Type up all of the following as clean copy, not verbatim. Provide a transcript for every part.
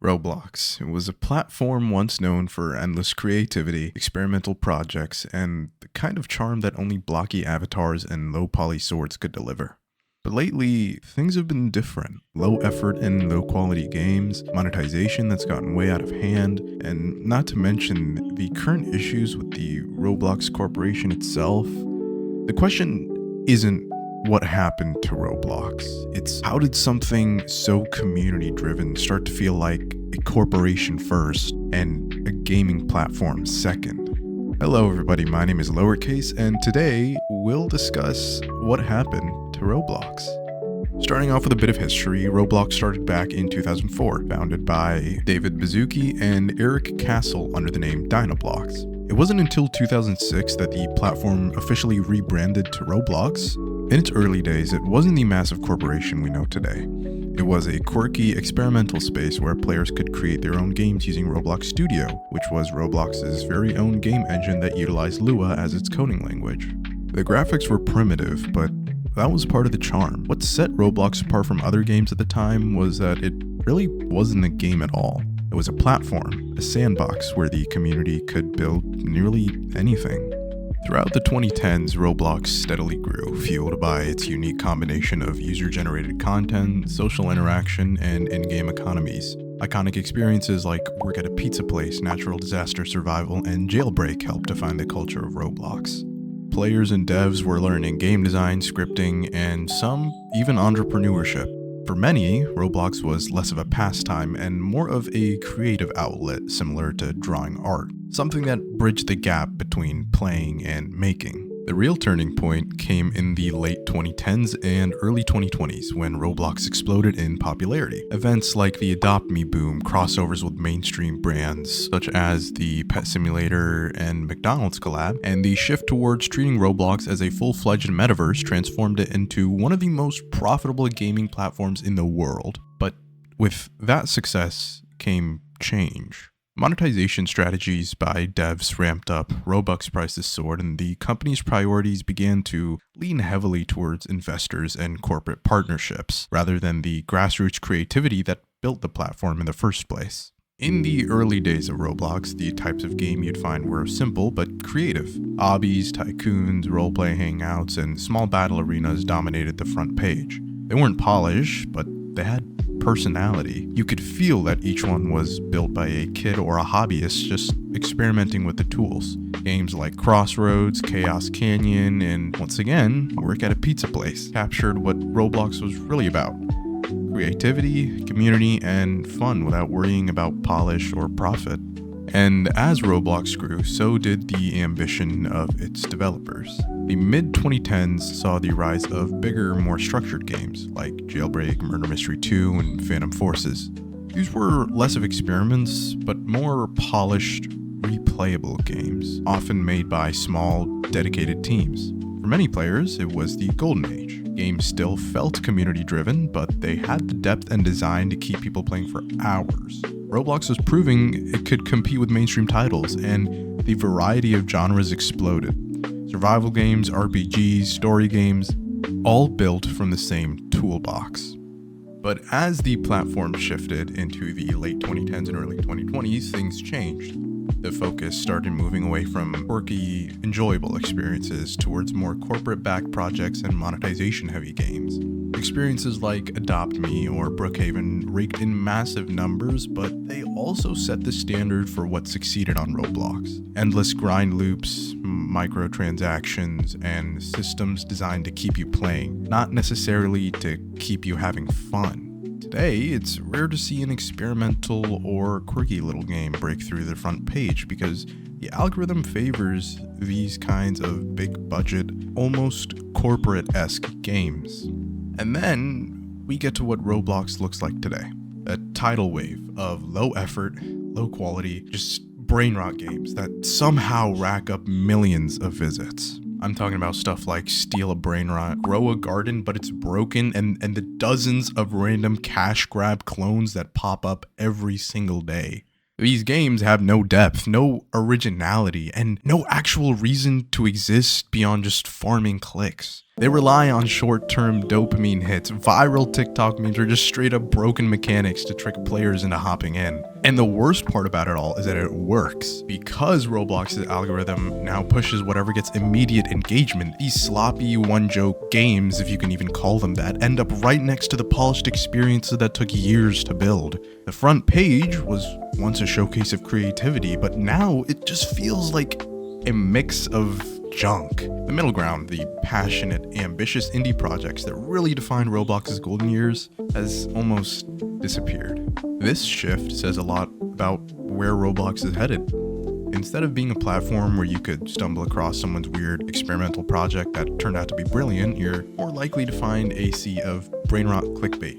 Roblox. It was a platform once known for endless creativity, experimental projects, and the kind of charm that only blocky avatars and low poly swords could deliver. But lately, things have been different. Low effort and low quality games, monetization that's gotten way out of hand, and not to mention the current issues with the Roblox corporation itself. The question isn't what happened to Roblox. It's how did something so community driven start to feel like a corporation first and a gaming platform second? Hello everybody, my name is Lowercase, and today we'll discuss what happened to Roblox. Starting off with a bit of history, Roblox started back in 2004, founded by David Baszucki and Eric Castle under the name Dinoblocks. It wasn't until 2006 that the platform officially rebranded to Roblox. In its early days, it wasn't the massive corporation we know today. It was a quirky, experimental space where players could create their own games using Roblox Studio, which was Roblox's very own game engine that utilized Lua as its coding language. The graphics were primitive, but that was part of the charm. What set Roblox apart from other games at the time was that it really wasn't a game at all. It was a platform, a sandbox where the community could build nearly anything. Throughout the 2010s, Roblox steadily grew, fueled by its unique combination of user-generated content, social interaction, and in-game economies. Iconic experiences like work at a pizza place, natural disaster survival, and jailbreak helped define the culture of Roblox. Players and devs were learning game design, scripting, and some even entrepreneurship. For many, Roblox was less of a pastime and more of a creative outlet similar to drawing art, something that bridged the gap between playing and making. The real turning point came in the late 2010s and early 2020s when Roblox exploded in popularity. Events like the Adopt Me boom, crossovers with mainstream brands such as the Pet Simulator and McDonald's collab, and the shift towards treating Roblox as a full-fledged metaverse transformed it into one of the most profitable gaming platforms in the world. But with that success came change. Monetization strategies by devs ramped up, Robux prices soared, and the company's priorities began to lean heavily towards investors and corporate partnerships, rather than the grassroots creativity that built the platform in the first place. In the early days of Roblox, the types of game you'd find were simple but creative. Obbies, tycoons, roleplay hangouts, and small battle arenas dominated the front page. They weren't polished, but they had personality. You could feel that each one was built by a kid or a hobbyist just experimenting with the tools. Games like Crossroads, Chaos Canyon, and once again, Work at a Pizza Place captured what Roblox was really about. Creativity, community, and fun without worrying about polish or profit. And as Roblox grew, so did the ambition of its developers. The mid-2010s saw the rise of bigger, more structured games like Jailbreak, Murder Mystery 2, and Phantom Forces. These were less of experiments, but more polished, replayable games, often made by small, dedicated teams. For many players, it was the golden age. Games still felt community-driven, but they had the depth and design to keep people playing for hours. Roblox was proving it could compete with mainstream titles, and the variety of genres exploded. Survival games, RPGs, story games, all built from the same toolbox. But as the platform shifted into the late 2010s and early 2020s, things changed. The focus started moving away from quirky, enjoyable experiences towards more corporate-backed projects and monetization-heavy games. Experiences like Adopt Me or Brookhaven raked in massive numbers, but they also set the standard for what succeeded on Roblox. Endless grind loops, microtransactions, and systems designed to keep you playing, not necessarily to keep you having fun. Today, it's rare to see an experimental or quirky little game break through the front page because the algorithm favors these kinds of big-budget, almost corporate-esque games. And then we get to what Roblox looks like today. A tidal wave of low effort, low quality, just brain rot games that somehow rack up millions of visits. I'm talking about stuff like Steal a Brain Rot, Grow a Garden but it's broken, and the dozens of random cash grab clones that pop up every single day. These games have no depth, no originality, and no actual reason to exist beyond just farming clicks. They rely on short-term dopamine hits, viral TikTok memes, or just straight-up broken mechanics to trick players into hopping in. And the worst part about it all is that it works. Because Roblox's algorithm now pushes whatever gets immediate engagement, these sloppy one-joke games, if you can even call them that, end up right next to the polished experiences that took years to build. The front page was once a showcase of creativity, but now it just feels like a mix of junk. The middle ground, the passionate, ambitious indie projects that really defined Roblox's golden years, has almost disappeared. This shift says a lot about where Roblox is headed. Instead of being a platform where you could stumble across someone's weird experimental project that turned out to be brilliant, you're more likely to find a sea of brain rot clickbait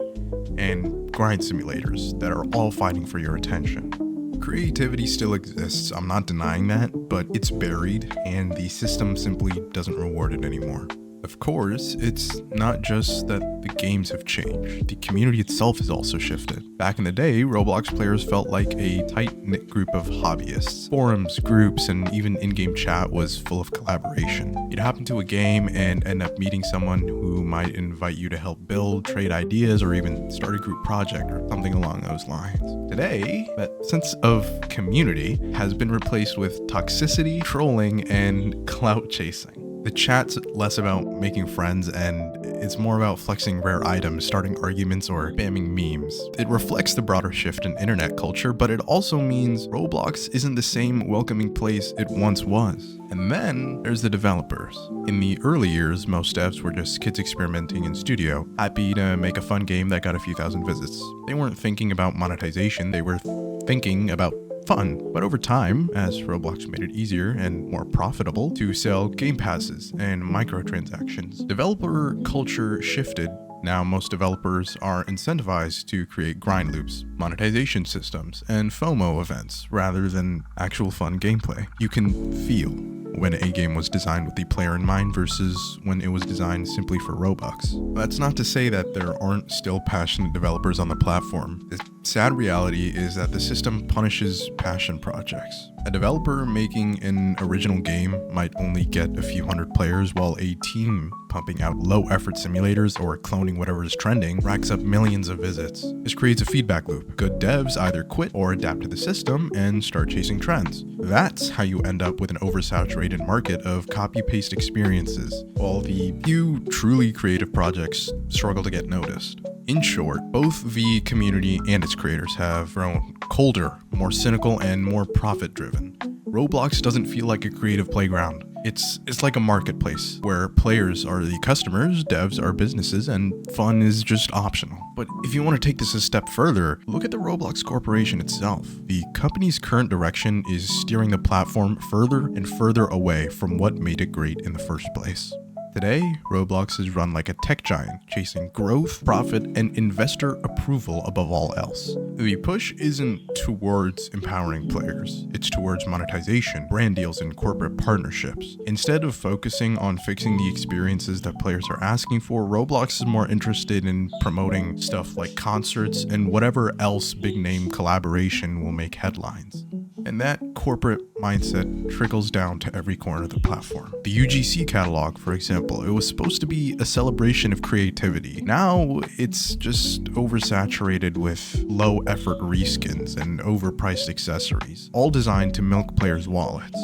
and grind simulators that are all fighting for your attention. Creativity still exists, I'm not denying that, but it's buried and the system simply doesn't reward it anymore. Of course, it's not just that the games have changed, the community itself has also shifted. Back in the day, Roblox players felt like a tight-knit group of hobbyists. Forums, groups, and even in-game chat was full of collaboration. You'd hop into a game and end up meeting someone who might invite you to help build, trade ideas, or even start a group project or something along those lines. Today, that sense of community has been replaced with toxicity, trolling, and clout chasing. The chat's less about making friends and it's more about flexing rare items, starting arguments, or spamming memes. It reflects the broader shift in internet culture, but it also means Roblox isn't the same welcoming place it once was. And then there's the developers. In the early years, most devs were just kids experimenting in studio, happy to make a fun game that got a few thousand visits. They weren't thinking about monetization, they were thinking about fun. But over time, as Roblox made it easier and more profitable to sell game passes and microtransactions, developer culture shifted. Now most developers are incentivized to create grind loops, monetization systems, and FOMO events rather than actual fun gameplay. You can feel when a game was designed with the player in mind versus when it was designed simply for Robux. That's not to say that there aren't still passionate developers on the platform. The sad reality is that the system punishes passion projects. A developer making an original game might only get a few hundred players, while a team pumping out low-effort simulators or cloning whatever is trending racks up millions of visits. This creates a feedback loop. Good devs either quit or adapt to the system and start chasing trends. That's how you end up with an oversaturated market of copy-paste experiences, while the few truly creative projects struggle to get noticed. In short, both the community and its creators have grown colder, more cynical, and more profit-driven. Roblox doesn't feel like a creative playground. It's like a marketplace where players are the customers, devs are businesses, and fun is just optional. But if you want to take this a step further, look at the Roblox Corporation itself. The company's current direction is steering the platform further and further away from what made it great in the first place. Today, Roblox is run like a tech giant, chasing growth, profit, and investor approval above all else. The push isn't towards empowering players, it's towards monetization, brand deals, and corporate partnerships. Instead of focusing on fixing the experiences that players are asking for, Roblox is more interested in promoting stuff like concerts and whatever else big-name collaboration will make headlines. And that corporate mindset trickles down to every corner of the platform. The UGC catalog, for example, it was supposed to be a celebration of creativity. Now it's just oversaturated with low-effort reskins and overpriced accessories, all designed to milk players' wallets.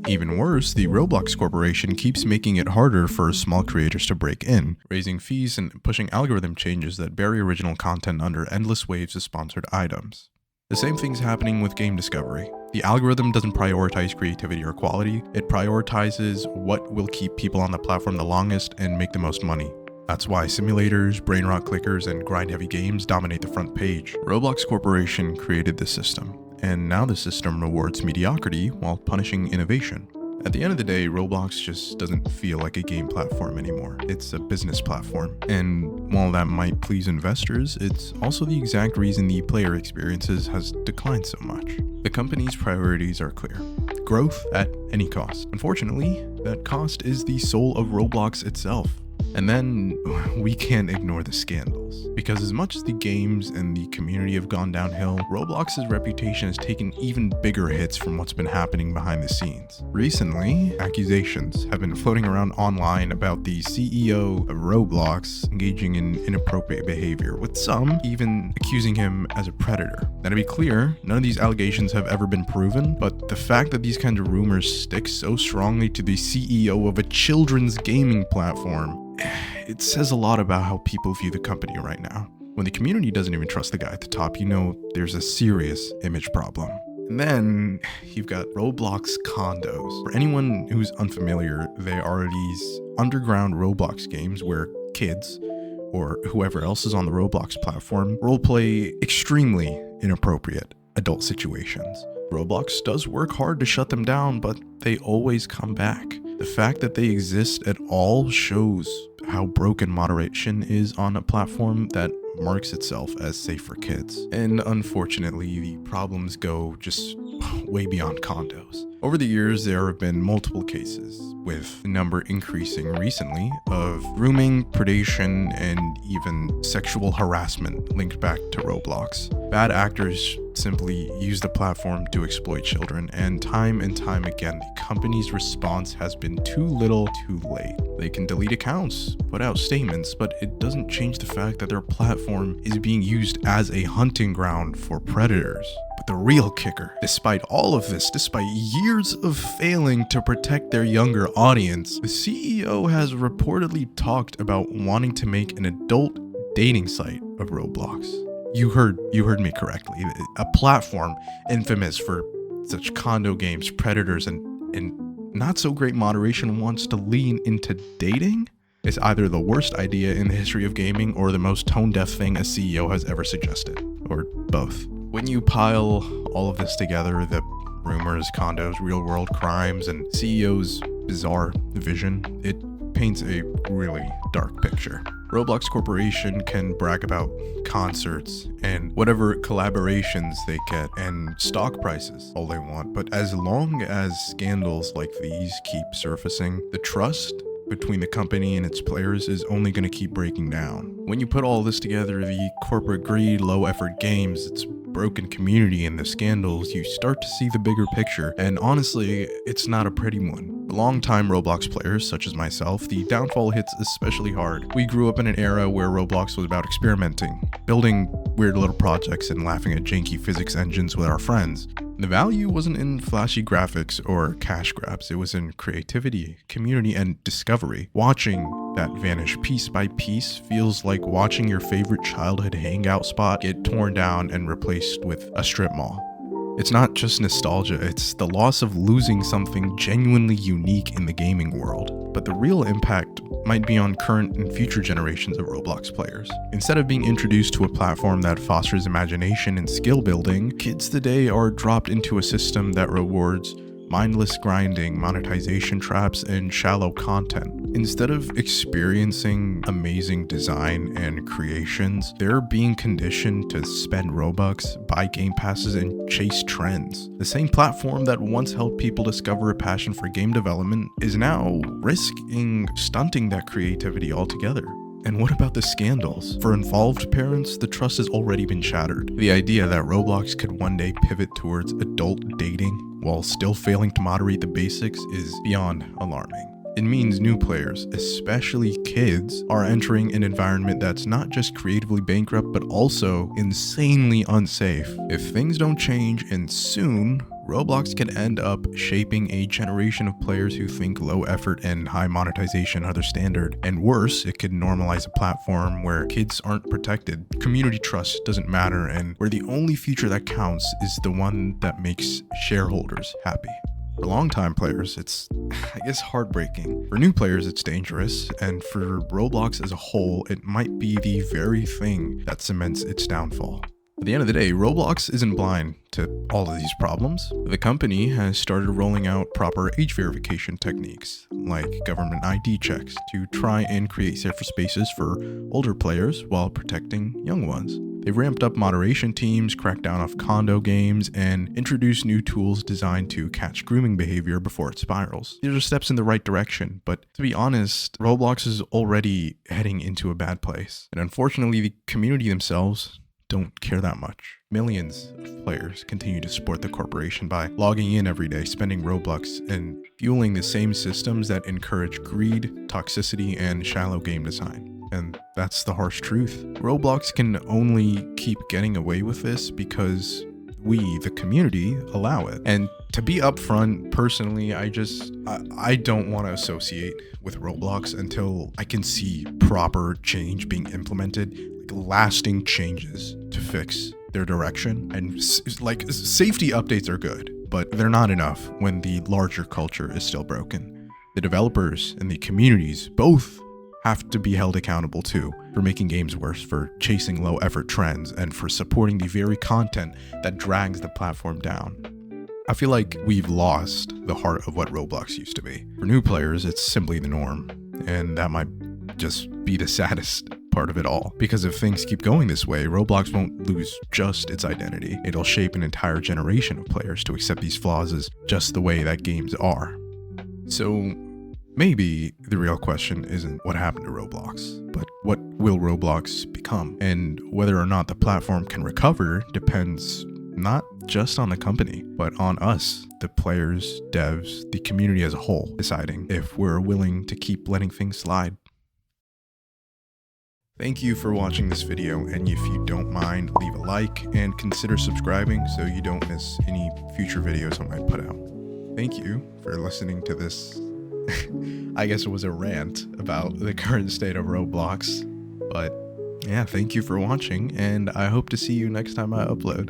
Even worse, the Roblox Corporation keeps making it harder for small creators to break in, raising fees and pushing algorithm changes that bury original content under endless waves of sponsored items. The same thing's happening with game discovery. The algorithm doesn't prioritize creativity or quality, it prioritizes what will keep people on the platform the longest and make the most money. That's why simulators, brain rot clickers, and grind-heavy games dominate the front page. Roblox Corporation created this system, and now the system rewards mediocrity while punishing innovation. At the end of the day, Roblox just doesn't feel like a game platform anymore. It's a business platform. And while that might please investors, it's also the exact reason the player experiences has declined so much. The company's priorities are clear. Growth at any cost. Unfortunately, that cost is the soul of Roblox itself. And then we can't ignore the scandals. scandals. Because as much as the games and the community have gone downhill, Roblox's reputation has taken even bigger hits from what's been happening behind the scenes. Recently, accusations have been floating around online about the CEO of Roblox engaging in inappropriate behavior, with some even accusing him as a predator. Now, to be clear, none of these allegations have ever been proven, but the fact that these kinds of rumors stick so strongly to the CEO of a children's gaming platform, it says a lot about how people view the company right now. When the community doesn't even trust the guy at the top, you know there's a serious image problem. And then you've got Roblox Condos. For anyone who's unfamiliar, they are these underground Roblox games where kids, or whoever else is on the Roblox platform, roleplay extremely inappropriate adult situations. Roblox does work hard to shut them down, but they always come back. The fact that they exist at all shows how broken moderation is on a platform that marks itself as safe for kids. And unfortunately, the problems go just way beyond Condos. Over the years, there have been multiple cases, with the number increasing recently, of grooming, predation, and even sexual harassment linked back to Roblox. Bad actors simply use the platform to exploit children, and time again, the company's response has been too little, too late. They can delete accounts, put out statements, but it doesn't change the fact that their platform is being used as a hunting ground for predators. But the real kicker, despite all of this, despite years of failing to protect their younger audience, the CEO has reportedly talked about wanting to make an adult dating site of Roblox. You heard me correctly. A platform infamous for such condo games, predators, and not so great moderation wants to lean into dating? It's either the worst idea in the history of gaming or the most tone-deaf thing a CEO has ever suggested, or both. When you pile all of this together, the rumors, condos, real-world crimes, and CEO's bizarre vision, it paints a really dark picture. Roblox Corporation can brag about concerts and whatever collaborations they get and stock prices all they want, but as long as scandals like these keep surfacing, the trust between the company and its players is only going to keep breaking down. When you put all this together, the corporate greed, low effort games, its broken community, and the scandals, you start to see the bigger picture, and honestly, it's not a pretty one. For longtime Roblox players, such as myself, the downfall hits especially hard. We grew up in an era where Roblox was about experimenting, building weird little projects and laughing at janky physics engines with our friends. The value wasn't in flashy graphics or cash grabs, it was in creativity, community, and discovery. Watching that vanish piece by piece feels like watching your favorite childhood hangout spot get torn down and replaced with a strip mall. It's not just nostalgia, it's the loss of losing something genuinely unique in the gaming world. But the real impact might be on current and future generations of Roblox players. Instead of being introduced to a platform that fosters imagination and skill building, kids today are dropped into a system that rewards mindless grinding, monetization traps, and shallow content. Instead of experiencing amazing design and creations, they're being conditioned to spend Robux, buy game passes, and chase trends. The same platform that once helped people discover a passion for game development is now risking stunting that creativity altogether. And what about the scandals? For involved parents, the trust has already been shattered. The idea that Roblox could one day pivot towards adult dating while still failing to moderate the basics is beyond alarming. It means new players, especially kids, are entering an environment that's not just creatively bankrupt, but also insanely unsafe. If things don't change, and soon, Roblox can end up shaping a generation of players who think low effort and high monetization are their standard. And worse, it could normalize a platform where kids aren't protected, community trust doesn't matter, and where the only future that counts is the one that makes shareholders happy. For longtime players, it's, I guess, heartbreaking. For new players, it's dangerous. And for Roblox as a whole, it might be the very thing that cements its downfall. At the end of the day, Roblox isn't blind to all of these problems. The company has started rolling out proper age verification techniques, like government ID checks, to try and create safer spaces for older players while protecting young ones. They ramped up moderation teams, cracked down off condo games, and introduced new tools designed to catch grooming behavior before it spirals. These are steps in the right direction, but to be honest, Roblox is already heading into a bad place. And unfortunately, the community themselves don't care that much. Millions of players continue to support the corporation by logging in every day, spending Robux, and fueling the same systems that encourage greed, toxicity, and shallow game design. And that's the harsh truth. Roblox can only keep getting away with this because we, the community, allow it. And to be upfront, personally, I don't want to associate with Roblox until I can see proper change being implemented, like lasting changes to fix their direction. And like safety updates are good, but they're not enough when the larger culture is still broken. The developers and the communities both have to be held accountable too for making games worse, for chasing low effort trends, and for supporting the very content that drags the platform down. I feel like we've lost the heart of what Roblox used to be. For new players, it's simply the norm, and that might just be the saddest part of it all. Because if things keep going this way, Roblox won't lose just its identity. It'll shape an entire generation of players to accept these flaws as just the way that games are. So maybe the real question isn't what happened to Roblox, but what will Roblox become? And whether or not the platform can recover depends not just on the company, but on us, the players, devs, the community as a whole, deciding if we're willing to keep letting things slide. Thank you for watching this video, and if you don't mind, leave a like and consider subscribing so you don't miss any future videos I might put out. Thank you for listening to this. I guess it was a rant about the current state of Roblox, but yeah, thank you for watching, and I hope to see you next time I upload.